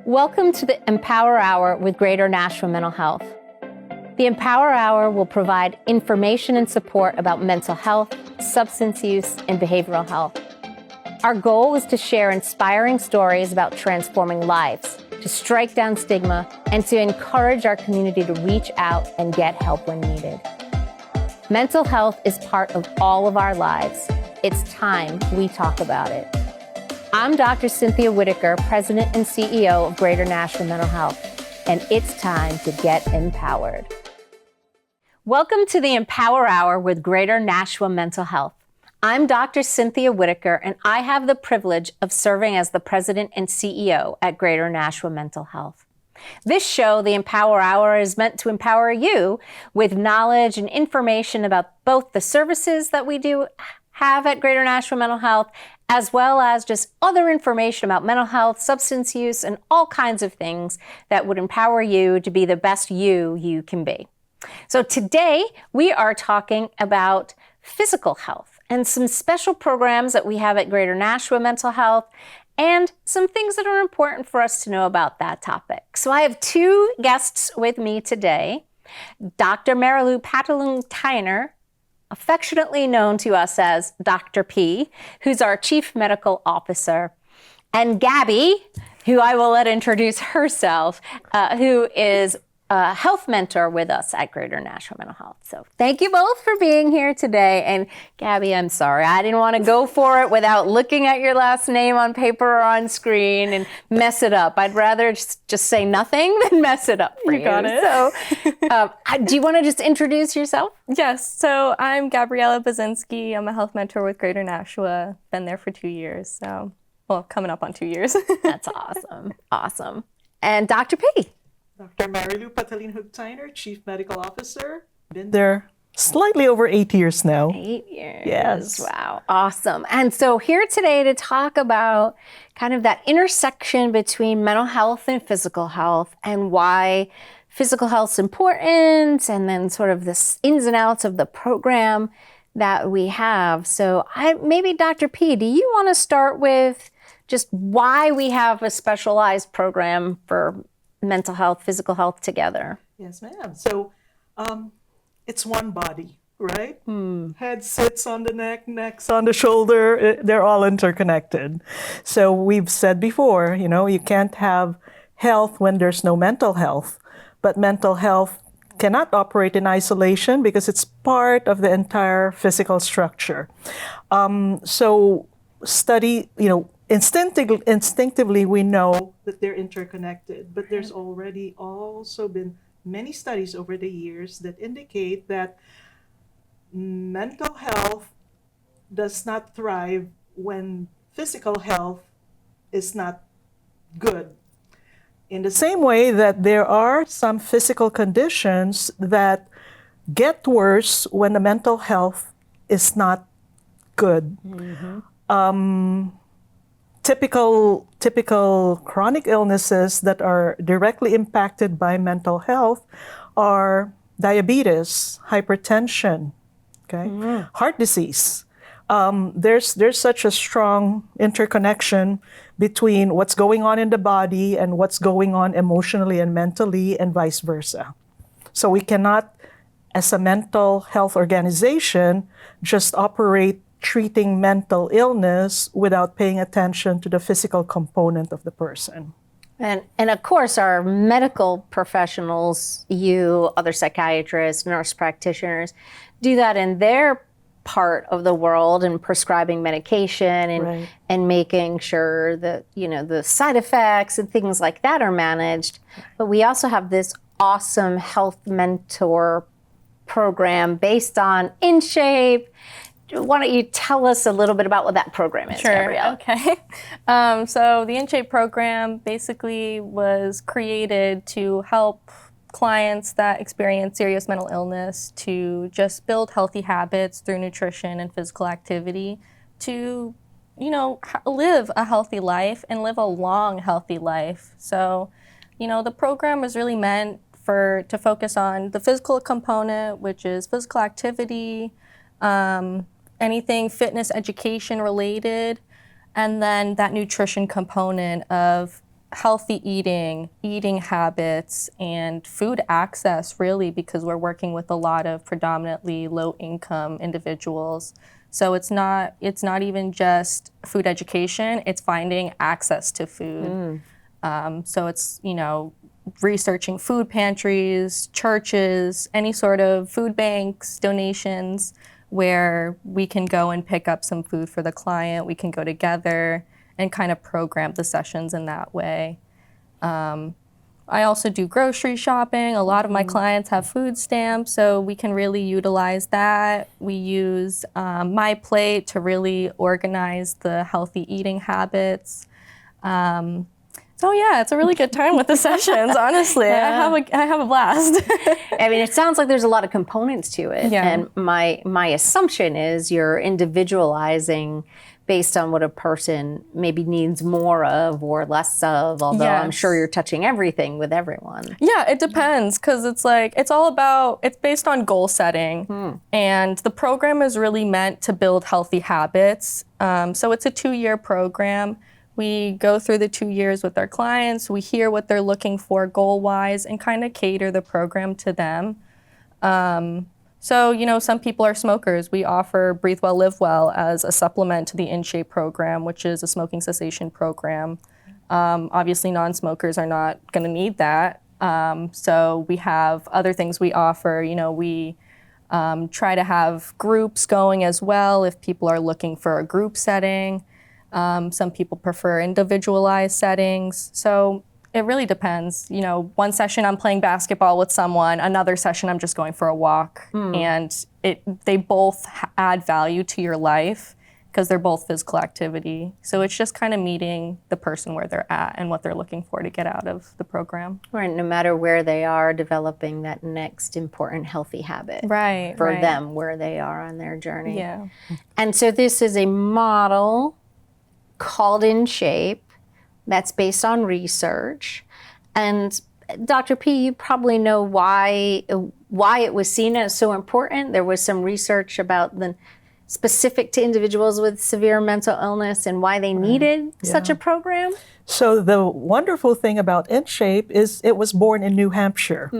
Welcome to the Empower Hour with Greater Nashua Mental Health. The Empower Hour will provide information and support about mental health, substance use, and behavioral health. Our goal is to share inspiring stories about transforming lives, to strike down stigma, and to encourage our community to reach out and get help when needed. Mental health is part of all of our lives. It's time we talk about it. I'm Dr. Cynthia Whitaker, President and CEO of Greater Nashua Mental Health, and it's time to get empowered. Welcome to the Empower Hour with Greater Nashua Mental Health. I'm Dr. Cynthia Whitaker, and I have the privilege of serving as the President and CEO at Greater Nashua Mental Health. This show, the Empower Hour, is meant to empower you with knowledge and information about both the services that we do have at Greater Nashua Mental Health, as well as just other information about mental health, substance use, and all kinds of things that would empower you to be the best you can be. So today we are talking about physical health and some special programs that we have at Greater Nashua Mental Health and some things that are important for us to know about that topic. So I have two guests with me today, Dr. Marilou Patalinjug Tyner, affectionately known to us as Dr. P, who's our Chief Medical Officer, and Gabby, who I will let introduce herself, who is a health mentor with us at Greater Nashua Mental Health. So thank you both for being here today. And Gabby, I'm sorry, I didn't want to go for it without looking at your last name on paper or on screen and mess it up. I'd rather just say nothing than mess it up for you. Got it. So do you want to just introduce yourself? Yes, so I'm Gabriella Baczynski. I'm a health mentor with Greater Nashua. Been there for 2 years, so, well, coming up on 2 years. That's awesome. Awesome. And Dr. P. Dr. Marilou Patalinjug Tyner, Chief Medical Officer. Been there slightly over 8 years now. 8 years. Yes. Wow. Awesome. And so here today to talk about kind of that intersection between mental health and physical health and why physical health is important and then sort of the ins and outs of the program that we have. So maybe Dr. P, do you want to start with just why we have a specialized program for mental health, physical health together? Yes, ma'am. So it's one body, right? Head sits on the neck, neck's on the shoulder. They're all interconnected. So we've said before, you can't have health when there's no mental health. But mental health cannot operate in isolation because it's part of the entire physical structure. So study, instinctively we know that they're interconnected, but there's already also been many studies over the years that indicate that mental health does not thrive when physical health is not good. In the same way that there are some physical conditions that get worse when the mental health is not good. Typical chronic illnesses that are directly impacted by mental health are diabetes, hypertension, heart disease. There's such a strong interconnection between what's going on in the body and what's going on emotionally and mentally and vice versa. So we cannot, as a mental health organization, just operate treating mental illness without paying attention to the physical component of the person. And of course, our medical professionals, you, other psychiatrists, nurse practitioners, do that in their part of the world and prescribing medication and making sure that, the side effects and things like that are managed. But we also have this awesome health mentor program based on InShape. Why don't you tell us a little bit about what that program is, Gabrielle? Okay. So the InShape program basically was created to help clients that experience serious mental illness to just build healthy habits through nutrition and physical activity to, live a healthy life and live a long, healthy life. So, the program was really meant to focus on the physical component, which is physical activity, anything fitness education related, and then that nutrition component of healthy eating, eating habits, and food access, really, because we're working with a lot of predominantly low-income individuals. So it's not even just food education, it's finding access to food. So it's, researching food pantries, churches, any sort of food banks, donations, where we can go and pick up some food for the client. We can go together and kind of program the sessions in that way. I also do grocery shopping. A lot of my clients have food stamps, so we can really utilize that. We use My Plate to really organize the healthy eating habits. So yeah, it's a really good time with the sessions, honestly. Yeah. I have a blast. I mean, it sounds like there's a lot of components to it. Yeah. And my assumption is you're individualizing based on what a person maybe needs more of or less of, although I'm Yes. sure you're touching everything with everyone. Yeah, it depends, because it's based on goal setting. And the program is really meant to build healthy habits. So it's a 2-year program. We go through the 2 years with our clients. We hear what they're looking for goal-wise and kind of cater the program to them. So, some people are smokers. We offer Breathe Well, Live Well as a supplement to the InShape program, which is a smoking cessation program. Obviously, non-smokers are not going to need that. So we have other things we offer. We try to have groups going as well if people are looking for a group setting. Some people prefer individualized settings. So it really depends. One session I'm playing basketball with someone, another session I'm just going for a walk. And they both add value to your life because they're both physical activity. So it's just kind of meeting the person where they're at and what they're looking for to get out of the program. Right, no matter where they are, developing that next important healthy habit Right. for them where they are on their journey. Yeah. And so this is a model called InShape that's based on research. And Dr. P, you probably know why it was seen as so important. There was some research about the specific to individuals with severe mental illness and why they needed such a program. So the wonderful thing about InShape is it was born in New Hampshire.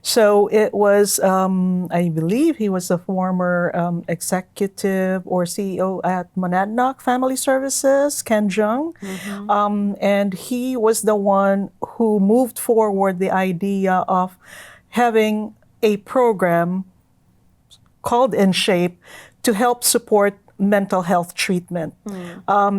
So it was, I believe he was a former executive or CEO at Monadnock Family Services, Ken Jung. And he was the one who moved forward the idea of having a program called InShape to help support mental health treatment.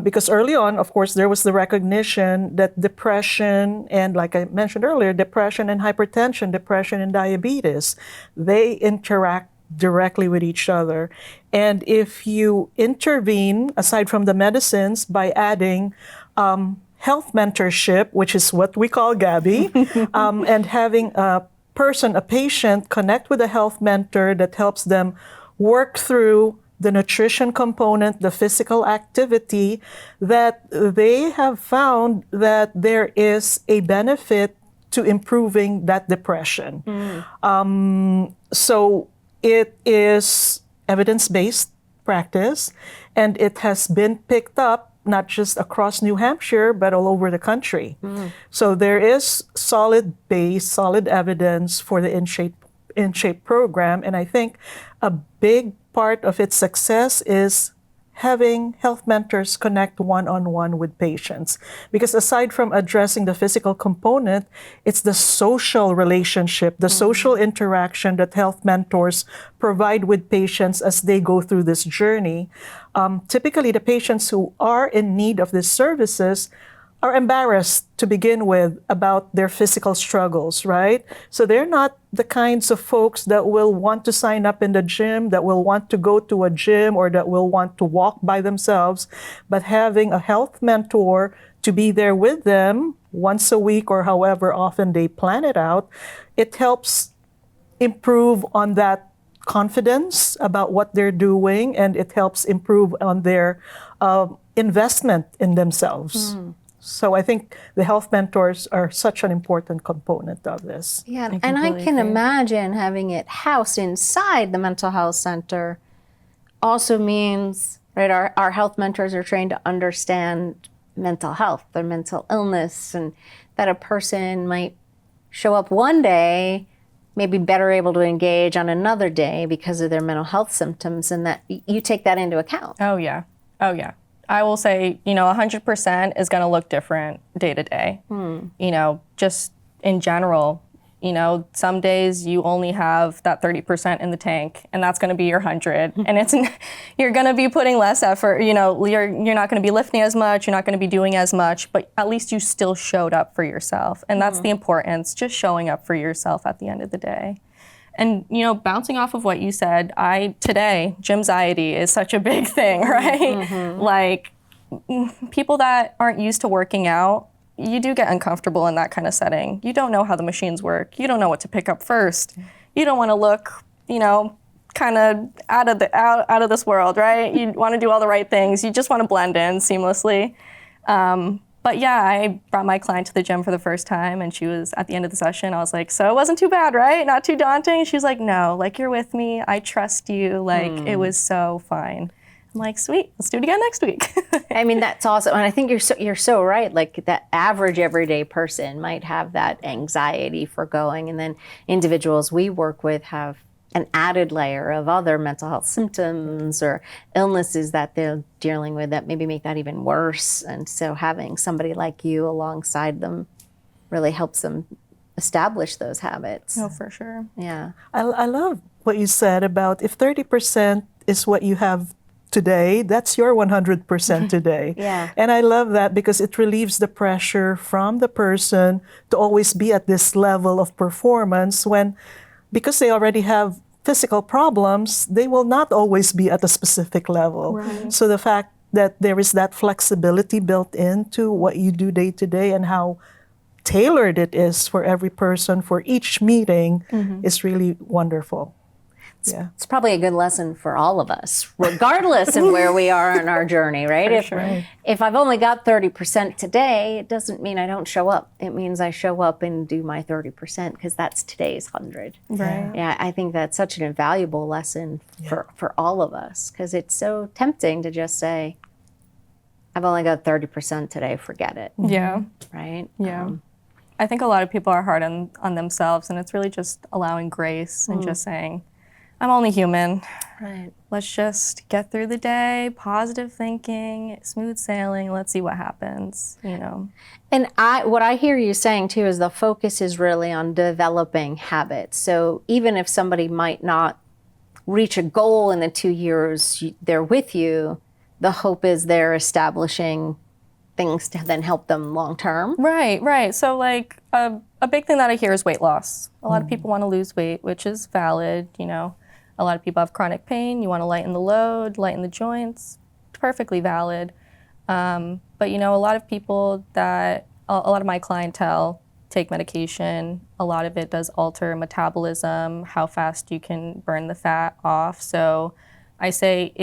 Because early on, of course, there was the recognition that depression and, like I mentioned earlier, depression and hypertension, depression and diabetes, they interact directly with each other. And if you intervene, aside from the medicines, by adding health mentorship, which is what we call Gabby, and having a patient connect with a health mentor that helps them work through the nutrition component, the physical activity, that they have found that there is a benefit to improving that depression. So it is evidence-based practice, and it has been picked up not just across New Hampshire, but all over the country. So there is solid base, solid evidence for the InShape program, and I think a big part of its success is having health mentors connect one-on-one with patients. Because aside from addressing the physical component, it's the social relationship, the social interaction that health mentors provide with patients as they go through this journey. Typically, the patients who are in need of these services are embarrassed to begin with about their physical struggles, right? So they're not the kinds of folks that will want to sign up in the gym, that will want to go to a gym, or that will want to walk by themselves. But having a health mentor to be there with them once a week or however often they plan it out, it helps improve on that confidence about what they're doing, and it helps improve on their investment in themselves. So I think the health mentors are such an important component of this. Yeah, and I can imagine having it housed inside the mental health center also means, right, our health mentors are trained to understand mental health, their mental illness, and that a person might show up one day, maybe better able to engage on another day because of their mental health symptoms, and that you take that into account. Oh yeah. Oh yeah. I will say, 100% is going to look different day to day. Just in general, some days you only have that 30% in the tank, and that's going to be your 100. And you're going to be putting less effort. You're not going to be lifting as much. You're not going to be doing as much, but at least you still showed up for yourself. And that's the importance, just showing up for yourself at the end of the day. And, bouncing off of what you said, today, gymxiety is such a big thing, right? Like, people that aren't used to working out, you do get uncomfortable in that kind of setting. You don't know how the machines work. You don't know what to pick up first. You don't want to look, kind of out of this world, right? You want to do all the right things. You just want to blend in seamlessly. But yeah, I brought my client to the gym for the first time, and she was at the end of the session. I was like, so it wasn't too bad, right? Not too daunting? She was like, no, like, you're with me. I trust you. Like, it was so fine. I'm like, sweet, let's do it again next week. I mean, that's awesome. And I think you're so right. Like, that average everyday person might have that anxiety for going. And then individuals we work with have an added layer of other mental health symptoms or illnesses that they're dealing with that maybe make that even worse. And so having somebody like you alongside them really helps them establish those habits. Oh, for sure. Yeah. I love what you said about if 30% is what you have today, that's your 100% today. Yeah. And I love that because it relieves the pressure from the person to always be at this level of performance because they already have physical problems, they will not always be at a specific level. Right. So the fact that there is that flexibility built into what you do day to day and how tailored it is for every person for each meeting is really wonderful. Yeah. It's probably a good lesson for all of us, regardless of where we are in our journey, right? If I've only got 30% today, it doesn't mean I don't show up. It means I show up and do my 30% because that's today's 100. Right. Yeah, I think that's such an invaluable lesson for all of us because it's so tempting to just say, I've only got 30% today, forget it. Yeah. Right? Yeah. I think a lot of people are hard on themselves, and it's really just allowing grace and just saying, I'm only human. Right. Let's just get through the day, positive thinking, smooth sailing, let's see what happens, And what I hear you saying too is the focus is really on developing habits. So even if somebody might not reach a goal in the 2 years they're with you, the hope is they're establishing things to then help them long term. Right. So like a big thing that I hear is weight loss. A lot of people want to lose weight, which is valid, A lot of people have chronic pain. You want to lighten the load, lighten the joints. Perfectly valid. But a lot of people a lot of my clientele take medication. A lot of it does alter metabolism, how fast you can burn the fat off. So I say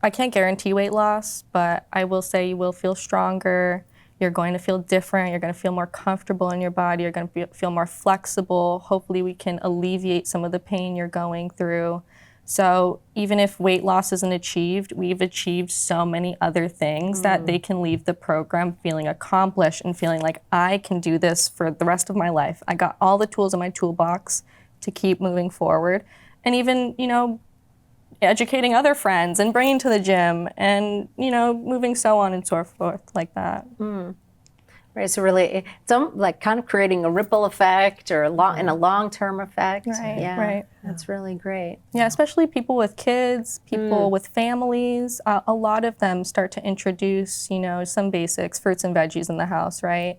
I can't guarantee weight loss, but I will say you will feel stronger. You're going to feel different. You're going to feel more comfortable in your body. You're going to feel more flexible. Hopefully we can alleviate some of the pain you're going through. So even if weight loss isn't achieved, we've achieved so many other things that they can leave the program feeling accomplished and feeling like I can do this for the rest of my life. I got all the tools in my toolbox to keep moving forward. And even, educating other friends and bringing to the gym and, moving so on and so forth like that. Right, so really, it's like kind of creating a ripple effect or in a long-term effect. Right, yeah, right. That's really great. Yeah, especially people with kids, people with families. A lot of them start to introduce, some basics, fruits and veggies in the house, right?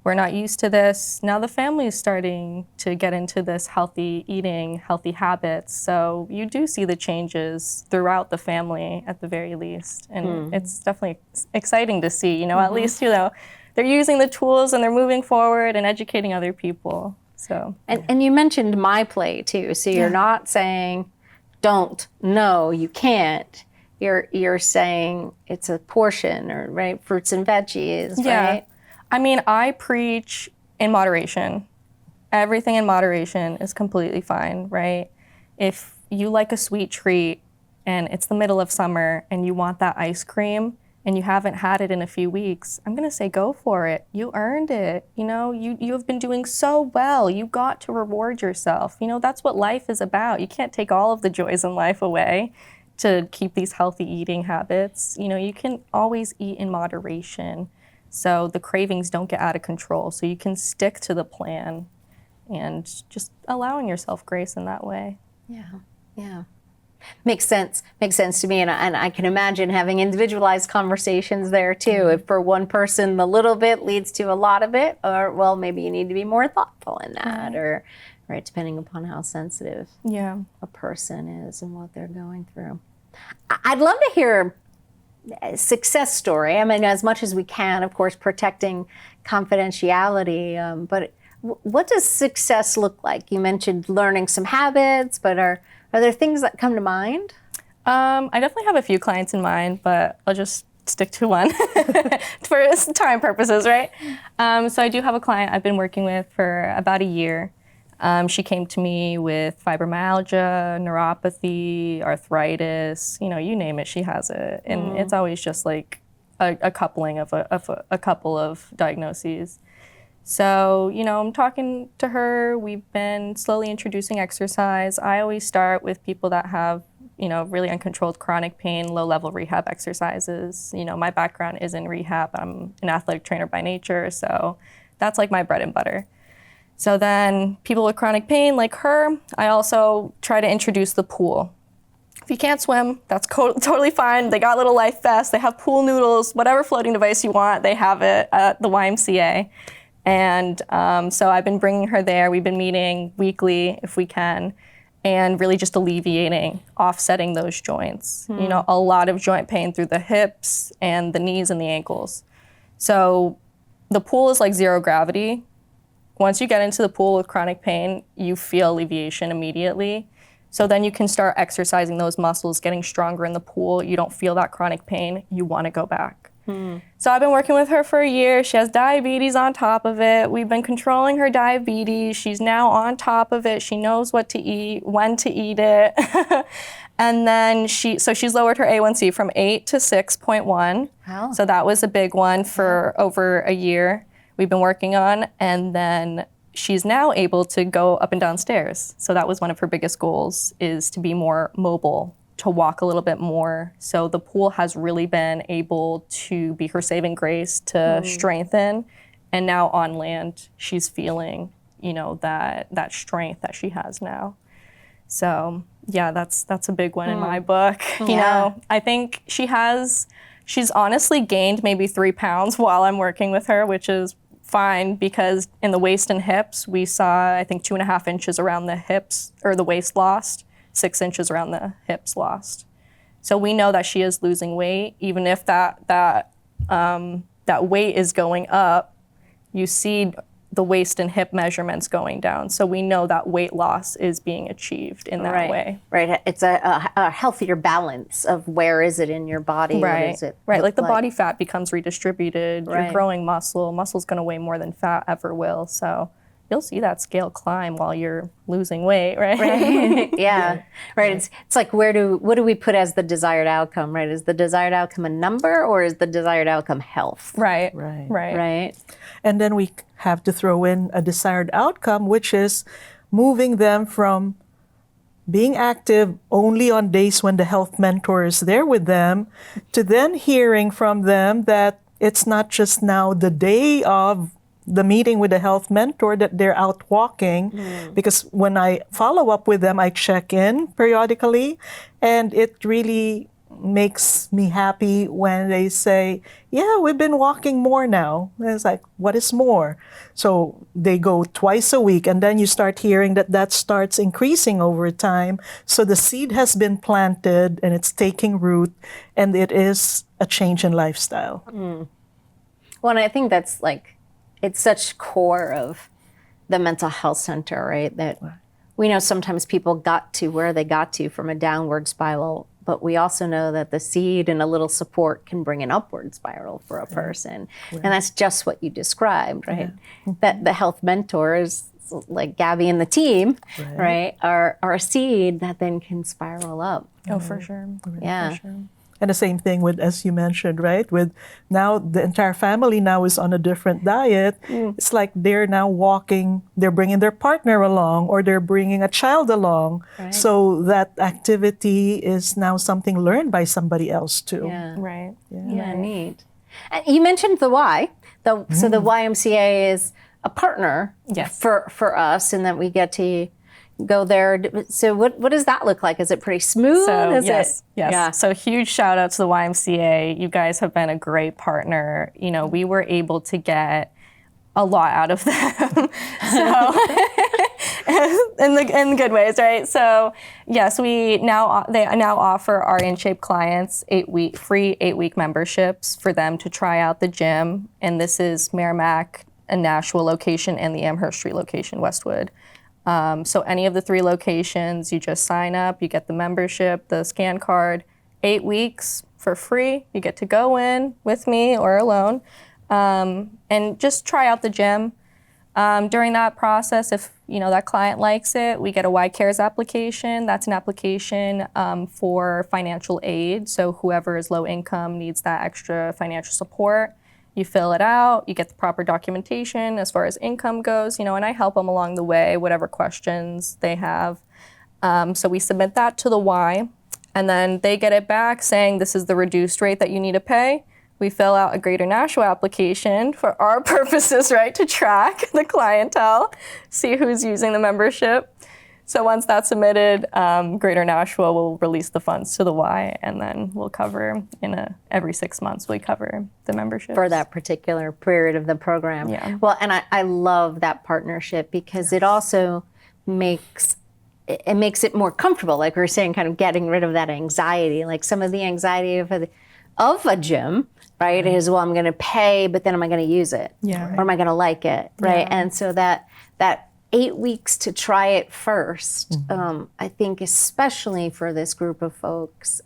We're not used to this. Now the family is starting to get into this healthy eating, healthy habits. So you do see the changes throughout the family at the very least. And it's definitely exciting to see, at least, they're using the tools and they're moving forward and educating other people. So and you mentioned my plate too. So you're not saying don't, no, you can't. You're saying it's a portion or right, fruits and veggies, right? I mean, I preach in moderation. Everything in moderation is completely fine, right? If you like a sweet treat and it's the middle of summer and you want that ice cream, and you haven't had it in a few weeks, I'm gonna say go for it. You earned it. You know, you have been doing so well. You got to reward yourself. You know, that's what life is about. You can't take all of the joys in life away to keep these healthy eating habits. You know, you can always eat in moderation so the cravings don't get out of control. So you can stick to the plan and just allowing yourself grace in that way. Yeah. Makes sense to me, and I can imagine having individualized conversations there too. If for one person the little bit leads to a lot of it, or well, maybe you need to be more thoughtful in that, or right, depending upon how sensitive a person is and what they're going through. I'd love to hear a success story. I mean, as much as we can, of course, protecting confidentiality, but what does success look like? You mentioned learning some habits, but are there things that come to mind? I definitely have a few clients in mind, but I'll just stick to one for time purposes, right? So I do have a client I've been working with for about a year. She came to me with fibromyalgia, neuropathy, arthritis, you know, you name it, she has it. And it's always just like a coupling of a couple of diagnoses. So, you know, I'm talking to her. We've been slowly introducing exercise. I always start with people that have, you know, really uncontrolled chronic pain, low-level rehab exercises. You know, my background is in rehab. I'm an athletic trainer by nature, so that's like my bread and butter. So then people with chronic pain like her, I also try to introduce the pool. If you can't swim, that's totally fine. They got little life vests. They have pool noodles, whatever floating device you want, they have it at the YMCA. And so I've been bringing her there. We've been meeting weekly if we can, and really just alleviating, offsetting those joints. You know, a lot of joint pain through the hips and the knees and the ankles. So the pool is like zero gravity. Once you get into the pool with chronic pain, you feel alleviation immediately. So then you can start exercising those muscles, getting stronger in the pool. You don't feel that chronic pain. You want to go back. So I've been working with her for a year. She has diabetes on top of it. We've been controlling her diabetes. She's now on top of it. She knows what to eat, when to eat it. And then she's lowered her A1C from 8 to 6.1. Wow. So that was a big one for over a year we've been working on. And then she's now able to go up and down stairs. So that was one of her biggest goals, is to be more mobile, to walk a little bit more. So the pool has really been able to be her saving grace to strengthen. And now on land, she's feeling, you know, that strength that she has now. So yeah, that's a big one in my book. You know, I think she's honestly gained maybe 3 pounds while I'm working with her, which is fine, because in the waist and hips, we saw, I think, 2.5 inches around the hips, or the waist lost, 6 inches around the hips lost. So we know that she is losing weight, even if that weight is going up. You see the waist and hip measurements going down. So we know that weight loss is being achieved in that way. Right. It's a healthier balance of where is it in your body. Right. What is it Like the body fat becomes redistributed. Right. You're growing muscle. Muscle's going to weigh more than fat ever will. So you'll see that scale climb while you're losing weight, right? Right. Yeah. Right. It's like, what do we put as the desired outcome, right? Is the desired outcome a number, or is the desired outcome health? Right. And then we have to throw in a desired outcome, which is moving them from being active only on days when the health mentor is there with them, to then hearing from them that it's not just now the day of the meeting with the health mentor that they're out walking. Because when I follow up with them, I check in periodically, and it really makes me happy when they say, yeah, we've been walking more now. And it's like, what is more? So they go twice a week, and then you start hearing that starts increasing over time. So the seed has been planted and it's taking root, and it is a change in lifestyle. Well, and I think that's like, it's such core of the mental health center, right? That we know sometimes people got to where they got to from a downward spiral, but we also know that the seed and a little support can bring an upward spiral for a person. And that's just what you described, right? That the health mentors, like Gabby and the team, right, are a seed that then can spiral up. Oh, for sure. Yeah. For sure. And the same thing with, as you mentioned, right? With now the entire family now is on a different diet. It's like they're now walking, they're bringing their partner along or they're bringing a child along. Right. So that activity is now something learned by somebody else too. Yeah. Right. Yeah, neat. And you mentioned the Y. So the YMCA is a partner Yes. for us, and that we get to go there. So what does that look like? Is it pretty smooth? So Is yes, it? yes. Yeah. So huge shout out to the YMCA. You guys have been a great partner. You know, we were able to get a lot out of them. So in good ways, right? So yes, they now offer our InShape clients free 8-week memberships for them to try out the gym. And this is Merrimack and Nashua location and the Amherst Street location, Westwood. So any of the 3 locations, you just sign up, you get the membership, the scan card, 8 weeks for free. You get to go in with me or alone and just try out the gym. During that process, if that client likes it, we get a Y Cares application. That's an application for financial aid. So whoever is low income needs that extra financial support. You fill it out, you get the proper documentation as far as income goes, and I help them along the way, whatever questions they have. So we submit that to the Y, and then they get it back saying this is the reduced rate that you need to pay. We fill out a Greater Nashua application for our purposes, right, to track the clientele, see who's using the membership. So once that's submitted, Greater Nashua will release the funds to the Y, and then we'll cover every 6 months we cover the membership For that particular period of the program. Yeah. Well, and I love that partnership because it also makes it more comfortable. Like we were saying, kind of getting rid of that anxiety. Like some of the anxiety of a gym, right, is, well, I'm going to pay, but then am I going to use it? Yeah. Or am I going to like it, right? Yeah. And so that 8 weeks to try it first, I think especially for this group of folks,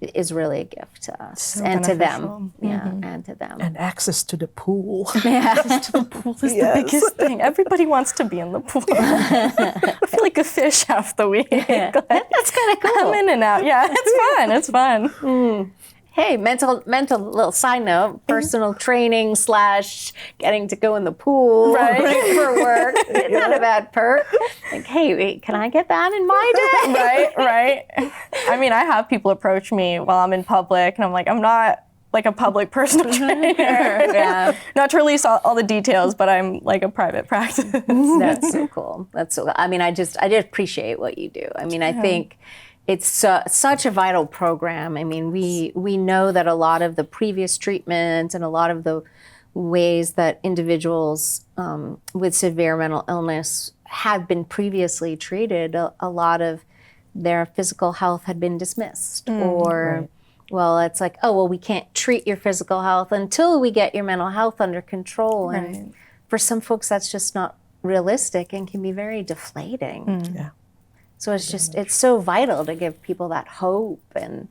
is really a gift to us So and to beneficial. them. Yeah, and to them. And access to the pool. The pool is the biggest thing. Everybody wants to be in the pool. I feel like a fish half the week. That's kind of cool. I'm in and out. Yeah, it's fun. It's fun. Hey, mental little side note, personal training / getting to go in the pool Right. for work. It's not a bad perk. Like, hey, wait, can I get that in my day? Right. I mean, I have people approach me while I'm in public, and I'm like, I'm not like a public personal trainer. Yeah. Not to release all the details, but I'm like a private practice. That's so cool. That's so. I mean, I just appreciate what you do. I mean, I think it's such a vital program. I mean, we know that a lot of the previous treatments and a lot of the ways that individuals with severe mental illness had been previously treated, a lot of their physical health had been dismissed. Or, well, it's like, oh, well, we can't treat your physical health until we get your mental health under control. And for some folks, that's just not realistic and can be very deflating. Yeah. So it's so vital to give people that hope and,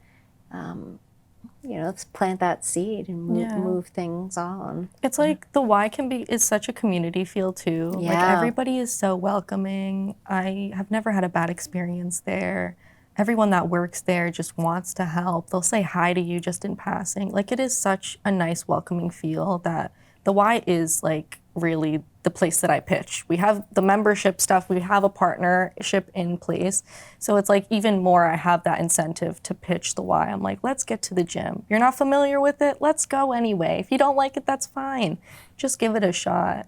let's plant that seed and move things on. It's like the Y is such a community feel too. Like Yeah. everybody is so welcoming. I have never had a bad experience there. Everyone that works there just wants to help. They'll say hi to you just in passing. Like it is such a nice welcoming feel that the Y is like really the place that I pitch. We have the membership stuff, we have a partnership in place. So it's like even more I have that incentive to pitch the Y. I'm like, let's get to the gym. You're not familiar with it? Let's go anyway. If you don't like it, that's fine. Just give it a shot.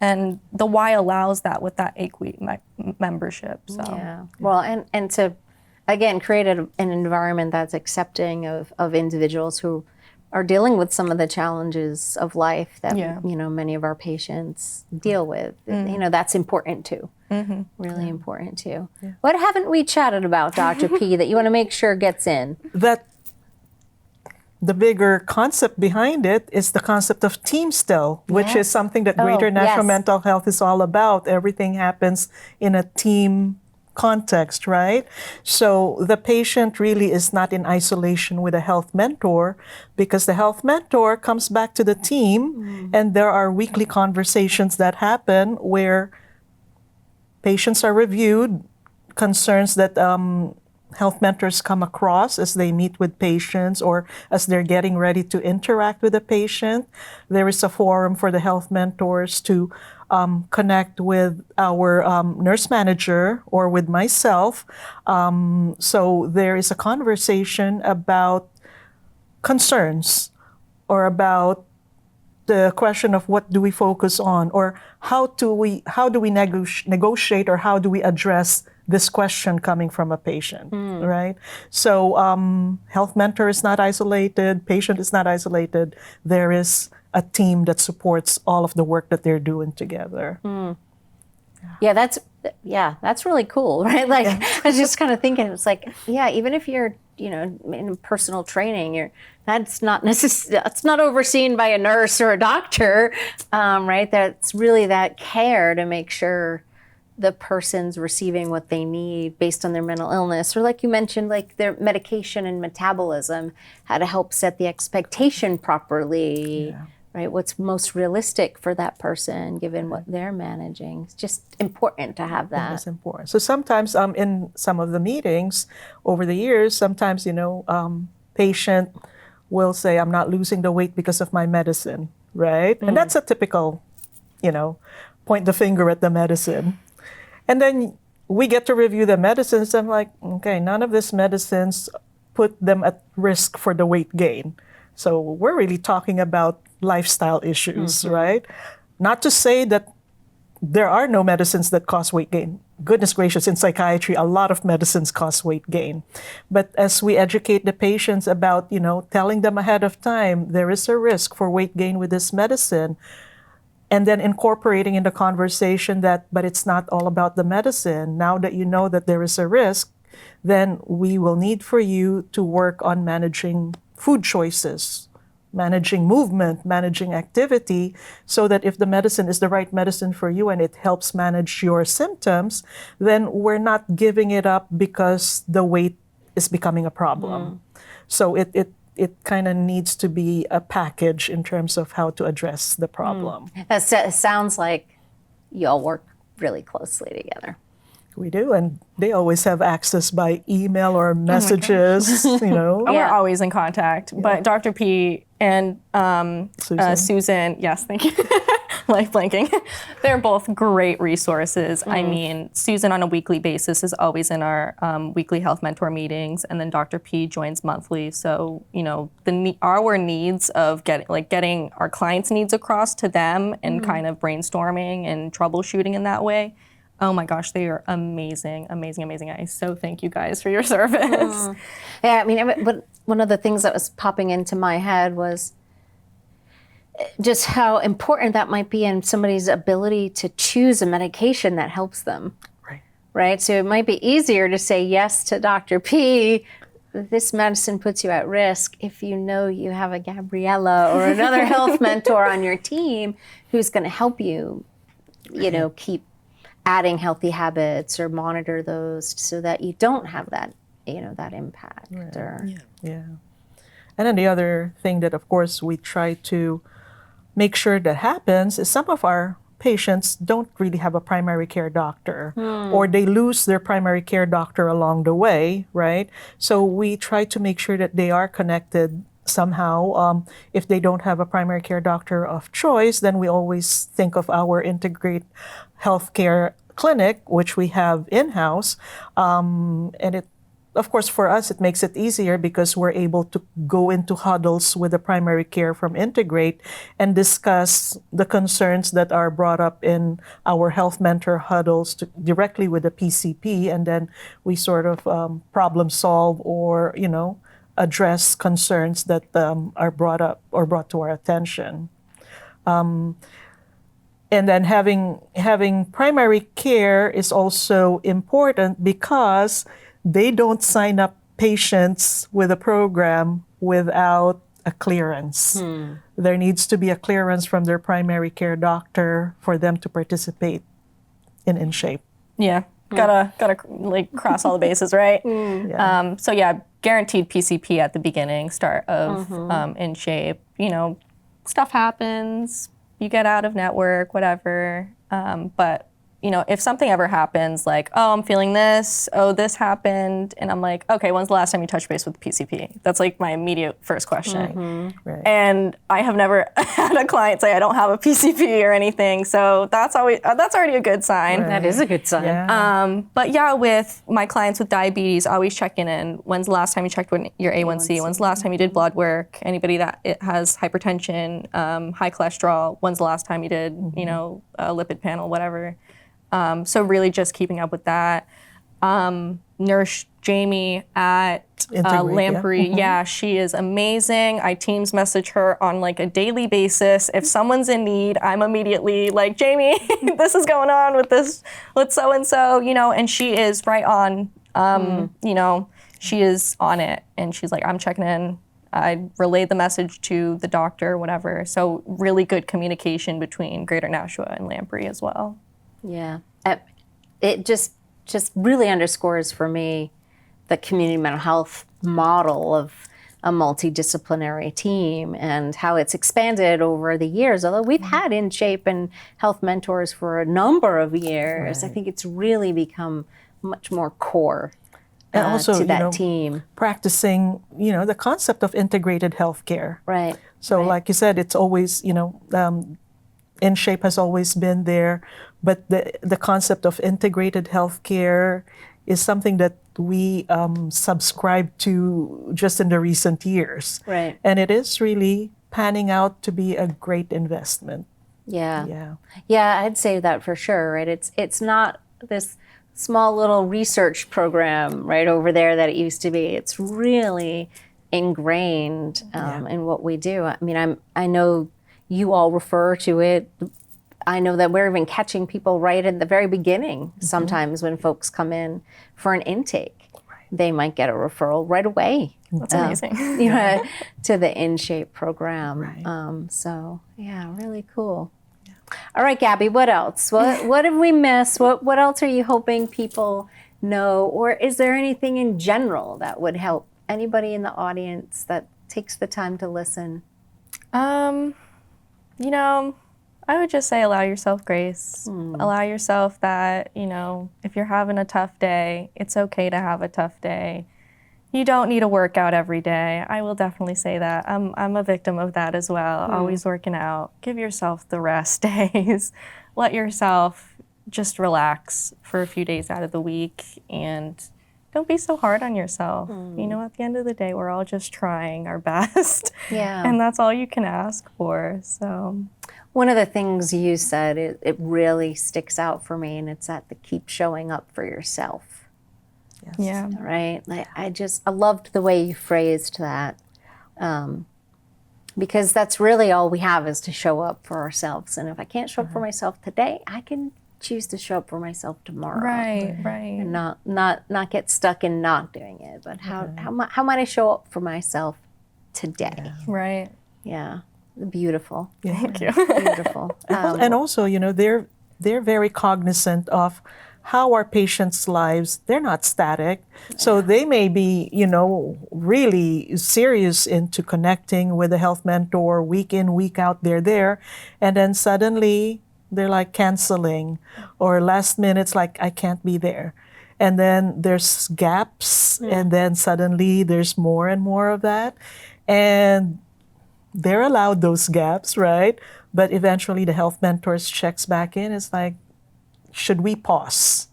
And the Y allows that with that 8-week membership. So Yeah. Well, and to, again, create an environment that's accepting of individuals who are dealing with some of the challenges of life that many of our patients deal with. That's important too. Really important too. Yeah. What haven't we chatted about, Dr. P, that you want to make sure gets in? That the bigger concept behind it is the concept of team still, which is something that Greater Nashua Mental Health is all about. Everything happens in a team context, right? So the patient really is not in isolation with a health mentor because the health mentor comes back to the team and there are weekly conversations that happen where patients are reviewed, concerns that health mentors come across as they meet with patients or as they're getting ready to interact with a patient. There is a forum for the health mentors to connect with our nurse manager or with myself. So there is a conversation about concerns or about the question of what do we focus on, or how do we negotiate, or how do we address this question coming from a patient, right? So health mentor is not isolated, patient is not isolated. There is a team that supports all of the work that they're doing together. Yeah, that's really cool, right? Like, I was just kind of thinking, it's like, yeah, even if you're, in personal training, that's not overseen by a nurse or a doctor, right? That's really that care to make sure the person's receiving what they need based on their mental illness, or like you mentioned, like their medication and metabolism, how to help set the expectation properly. Right? What's most realistic for that person given what they're managing. It's just important to have that. It's important. So sometimes in some of the meetings over the years, sometimes, patient will say, I'm not losing the weight because of my medicine, right? And that's a typical, point the finger at the medicine. And then we get to review the medicines. I'm like, okay, none of these medicines put them at risk for the weight gain. So we're really talking about lifestyle issues, right? Not to say that there are no medicines that cause weight gain. Goodness gracious, in psychiatry, a lot of medicines cause weight gain. But as we educate the patients about, telling them ahead of time, there is a risk for weight gain with this medicine, and then incorporating in the conversation that, but it's not all about the medicine. Now that you know that there is a risk, then we will need for you to work on managing food choices, managing movement, managing activity, so that if the medicine is the right medicine for you and it helps manage your symptoms, then we're not giving it up because the weight is becoming a problem. So it kind of needs to be a package in terms of how to address the problem. That sounds like you all work really closely together. We do, and they always have access by email or messages, We're always in contact. But Dr. P and Susan, yes, thank you. Life blanking. They're both great resources. I mean, Susan on a weekly basis is always in our weekly health mentor meetings, and then Dr. P joins monthly. So, our needs of getting our clients' needs across to them and kind of brainstorming and troubleshooting in that way. Oh my gosh, they are amazing, amazing, amazing. I so thank you guys for your service. Yeah, I mean, but one of the things that was popping into my head was just how important that might be in somebody's ability to choose a medication that helps them. Right? So it might be easier to say yes to Dr. P. This medicine puts you at risk if you know you have a Gabriella or another health mentor on your team who's going to help you, keep adding healthy habits or monitor those so that you don't have that, that impact. Yeah. And then the other thing that, of course, we try to make sure that happens is some of our patients don't really have a primary care doctor, or they lose their primary care doctor along the way, right? So we try to make sure that they are connected somehow. If they don't have a primary care doctor of choice, then we always think of our integrate healthcare clinic, which we have in-house. And it, of course, for us, it makes it easier because we're able to go into huddles with the primary care from Integrate and discuss the concerns that are brought up in our health mentor huddles directly with the PCP. And then we sort of problem solve or, address concerns that are brought up or brought to our attention. And then having primary care is also important because they don't sign up patients with a program without a clearance. There needs to be a clearance from their primary care doctor for them to participate in InShape. Yeah, gotta cross all the bases, right? So yeah, guaranteed PCP at the beginning, start of InShape. Stuff happens. You get out of network, whatever. But if something ever happens, like, oh, I'm feeling this, oh, this happened, and I'm like, okay, when's the last time you touched base with the PCP? That's like my immediate first question. Right. And I have never had a client say I don't have a PCP or anything, so that's already a good sign. That is a good sign. Yeah. But yeah, with my clients with diabetes, always checking in. When's the last time you checked your A1C? When's the last time you did blood work? Anybody that has hypertension, high cholesterol, when's the last time you did, a lipid panel, whatever. So really just keeping up with that. Nurse Jamie at Lamprey, yeah, she is amazing. I Teams message her on like a daily basis. If someone's in need, I'm immediately like, Jamie, this is going on with so-and-so, and she is right on, she is on it. And she's like, I'm checking in. I relayed the message to the doctor, whatever. So really good communication between Greater Nashua and Lamprey as well. Yeah. It just really underscores for me the community mental health model of a multidisciplinary team and how it's expanded over the years. Although we've had InShape and health mentors for a number of years, I think it's really become much more core And also, to that team. practicing, the concept of integrated healthcare. Right. So like you said, it's always, InShape has always been there, but the concept of integrated healthcare is something that we subscribe to just in the recent years. Right. And it is really panning out to be a great investment. Yeah. Yeah, I'd say that for sure, right? It's not this small little research program right over there that it used to be. It's really ingrained in what we do. I mean, I know you all refer to it. I know that we're even catching people right at the very beginning. Sometimes when folks come in for an intake, they might get a referral right away. That's amazing. To the InShape program. Right. So yeah, really cool. All right, Gabby, what else? What have we missed? What else are you hoping people know? Or is there anything in general that would help anybody in the audience that takes the time to listen? I would just say allow yourself grace. Allow yourself that, if you're having a tough day, it's okay to have a tough day. You don't need to work out every day. I will definitely say that. I'm a victim of that as well, always working out. Give yourself the rest days. Let yourself just relax for a few days out of the week and don't be so hard on yourself. At the end of the day, we're all just trying our best. Yeah. And that's all you can ask for, so. One of the things you said, it really sticks out for me, and it's that the keep showing up for yourself. Yes. Yeah. Right? I loved the way you phrased that, because that's really all we have is to show up for ourselves. And if I can't show up for myself today, I can choose to show up for myself tomorrow. Right. And not get stuck in not doing it, but how might I show up for myself today? Right. Yeah. Beautiful. Yeah. Thank you. Beautiful. And also, they're very cognizant of how our patients' lives, they're not static. So they may be, really serious into connecting with a health mentor week in, week out, they're there. And then suddenly they're like canceling, or last minute's like, I can't be there. And then there's gaps, and then suddenly there's more and more of that. And they're allowed those gaps, right? But eventually the health mentors checks back in. It's like, should we pause,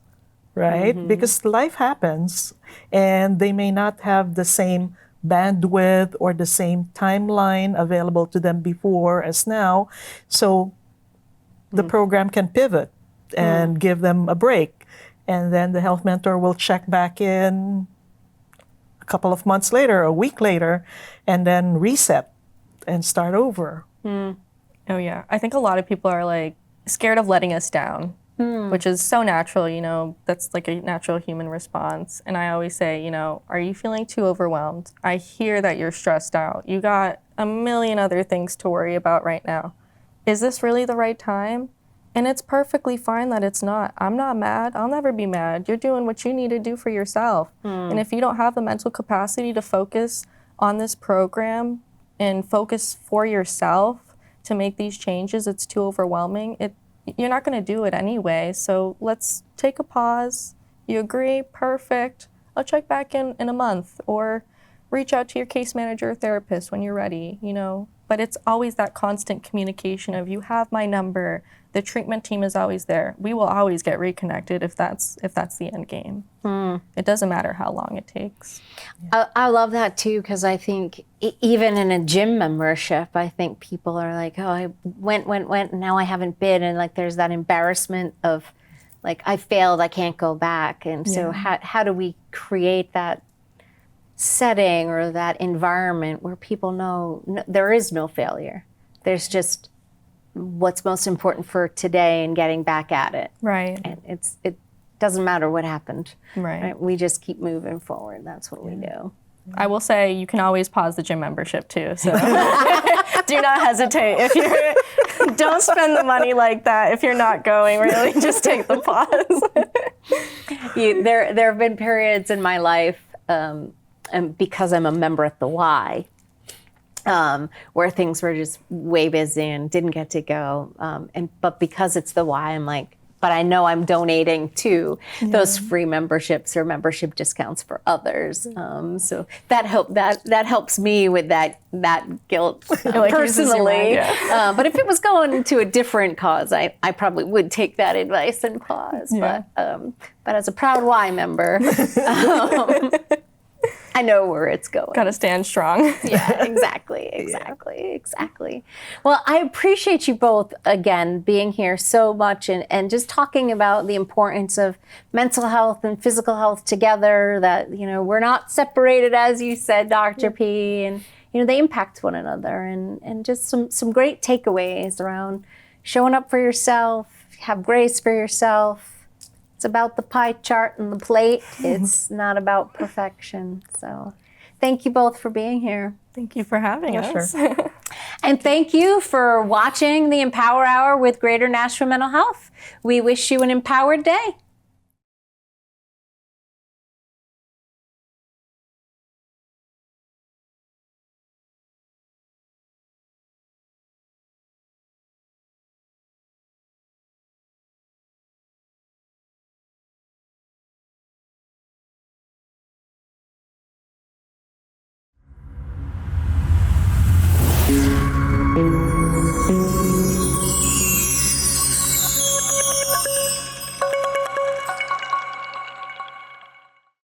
right? Because life happens and they may not have the same bandwidth or the same timeline available to them before as now. So the program can pivot and give them a break. And then the health mentor will check back in a couple of months later, a week later, and then reset and start over. Oh yeah. I think a lot of people are like scared of letting us down, which is so natural, that's like a natural human response. And I always say, are you feeling too overwhelmed? I hear that you're stressed out. You got a million other things to worry about right now. Is this really the right time? And it's perfectly fine that it's not. I'm not mad. I'll never be mad. You're doing what you need to do for yourself. And if you don't have the mental capacity to focus on this program and focus for yourself to make these changes, it's too overwhelming. you're not going to do it anyway. So let's take a pause. You agree? Perfect. I'll check back in a month, or reach out to your case manager or therapist when you're ready, you know. But it's always that constant communication of, you have my number. The treatment team is always there. We will always get reconnected if that's the end game. It doesn't matter how long it takes. I love that too, because I think even in a gym membership, I think people are like, oh, I went, and now I haven't been. And like, there's that embarrassment of like, I failed, I can't go back. And so how do we create that setting or that environment where people know there is no failure? There's just what's most important for today and getting back at it. Right. And it doesn't matter what happened. Right. We just keep moving forward. That's what we do. I will say you can always pause the gym membership too. So do not hesitate. If you're, don't spend the money like that. If you're not going, really, just take the pause. There have been periods in my life, and because I'm a member at the Y, where things were just way busy and didn't get to go. But because it's the Y, I'm like, but I know I'm donating to those free memberships or membership discounts for others. So that helps me with that guilt like personally. But if it was going to a different cause, I probably would take that advice and pause. Yeah. But as a proud Y member, I know where it's going. Gotta stand strong. Yeah, exactly. Well, I appreciate you both, again, being here so much and just talking about the importance of mental health and physical health together, that, you know, we're not separated, as you said, Dr. P, and, you know, they impact one another, and just some great takeaways around showing up for yourself, have grace for yourself. It's about the pie chart and the plate. It's not about perfection. So thank you both for being here. Thank you for having us. Sure. And thank you for watching the Empower Hour with Greater Nashville Mental Health. We wish you an empowered day.